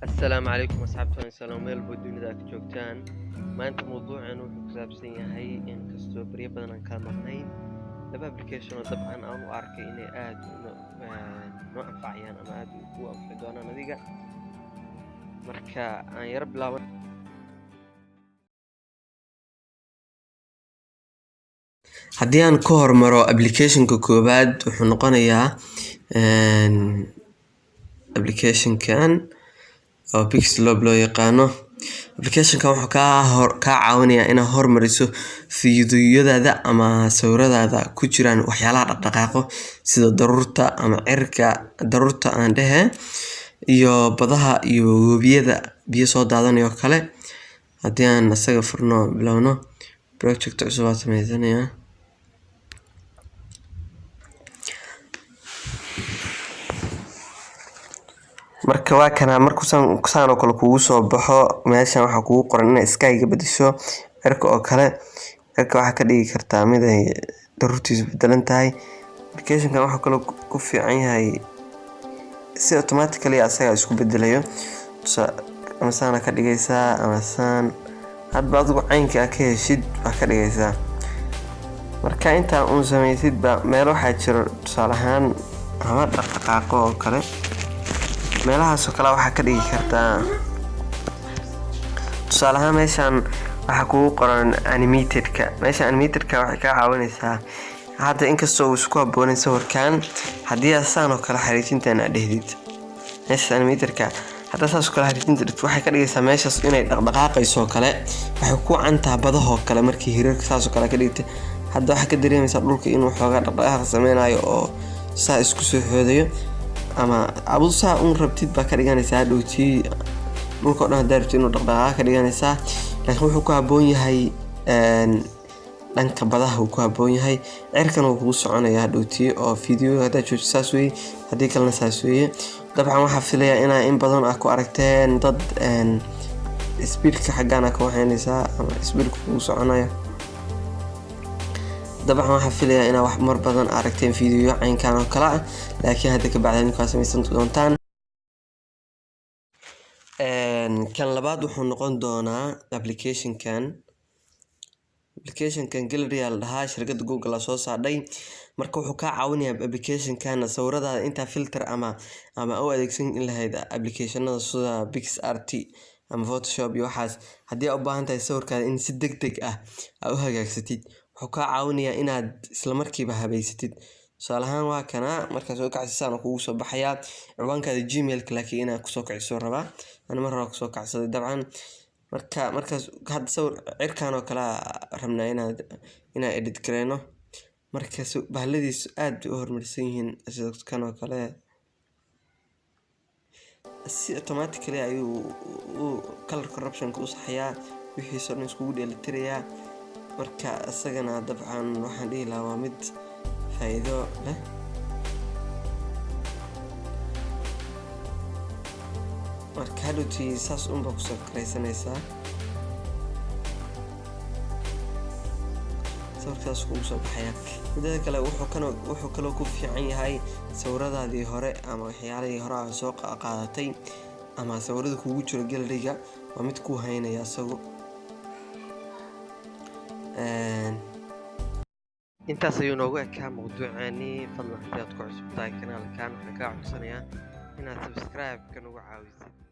السلام عليكم أصحابتي سلام meel buu dunida ka joogtaan maanta mawduucan wuxuu ku saabsan yahay in kastoo bariya badan aan kala maqnayn laba application oo dabcan aan u arkay inay aad noo anfacayaan ama aad u anfici doonaan adiga marka aan yara bilaaban haddii aan ka hormaro applicationka koowaad wuxuu noqonayaa applicationkan oo Pixlab loo yaqaano applicationkan wuxuu ka caawinayaa inaad hormariso fiidiyoyadaada ama sawiradaada ku jiraan waxyaalaha dhaqdhaqaaqo sida daruurta ama cirka daruurta aan dhehe iyo badaha iyo webiyada biyo soo daadanayo kale haddii aan asaga furno bilowno project cusub aan sameysanayaa marka waa kana markuu saan oo kale kugu soo baxo meeshan waxa kugu qoran in sky-ga bedesho cirka oo kale cirka waxa ka dhigi kartaa mid ay daruurtiisu bedelan tahay applicationkan waxa kale ku fiican yahay si automatically asaga isku bedelayo ama saan ka dhigaysaa ama saan hadba adigu caynka ka heshid waxa ka dhigaysaa marka inta uu sameeysid ba meel waxa jiro tusaale ahaan ama dhaqdhaqaaqo oo kale meelahaas oo kale waxa ka dhigi kartaa tusaale ahaan meeshan waxa kugu qoran animatedka meesha animatedka waxay ka caawinaysaa hadda inkastoo uu isku habboonay sawirkan haddii asaan oo kale xariijintan aad dhehdid meesha animatedka hadda saas oo kale xariijinta waxay ka dhigaysaa meeshaas inay dhaqdhaqaaqayso kale waxay ku cantaa badaha oo kale markii hirarka saas oo kale ka dhigtay hadda waxa ka dareemaysaa dhulka inuu xoogaa dhaqdhaqaaq sameynayo oo saa isku soo xoodayo ama abu saa un rabtid ba ka dhiganaysaa dhowtii dhulka oo dhan daarto inuu dhaqdhaqaaq ka dhiganaysaa laakiin wuxuu ku habboon yahay dhanka badaha uu ku habboon yahay cirkan uu kugu soconayaa dhowtii oo video hadda jooji saas weey haddii kalena saas weeye dabcan waxaa filayaa inaa in badan ah ku aragteen dad speedka xaggaana ka waxaynaysaa ama speedka kugu soconayo dabcan waxaa filayaa inaa wax mar badan aragteen video caynkan oo kale ah laakiin hadda ka bacda ninka samaysan doontaan kan labaad wuxuu noqon doonaa applicationkan gallery la dhahaa shirkadda Google la soo saadhay marka wuxuu ka caawinayaa applicationkan sawiradaada inta filter ama u adeegsan in lahayd applicationada sida PixArt ama Photoshop iyo waxaas haddii aad u baahan tahay sawirkaada in si degdeg ah aad u hagaagsatid wuxuu ka caawinayaa inaad isla markiiba habeysatid tusaale ahaan waa kana markaas oo kacsiisaan kugu soo baxaya ciwaankaada Gmail-ka laakiin inaad ku soo kiciso rabaa ana mar hore ku soo kacsaday dabcan markaas hadda sawir cirkan oo kala rabnaa inaad edit gareeno markaas bahladiisu aad u hormarsan yihiin sida kan oo kale si automatically ayuu color corruption ku saxayaa wixii soo isku dheelitirayaa marka asagana dabcan waxaan dhihi lahaa waa mid faa'iido leh marka hadhowtii saas unba ku soo karaysanaysaa sawirkaas kugu soo baxaya midda kale wuxuu kaloo ku fiican yahay sawiradaadii hore ama waxyaalihii hore aad soo qaadatay ama sawirada kugu jiro gallery-ga waa mid ku haynaya asagu intaas ayuu noogu ekaa mawduucaani fadlan haddii aad ku cusub tahay kanaalkan waxaan kaa codsanayaa inaad subscribe ka nagu caawisid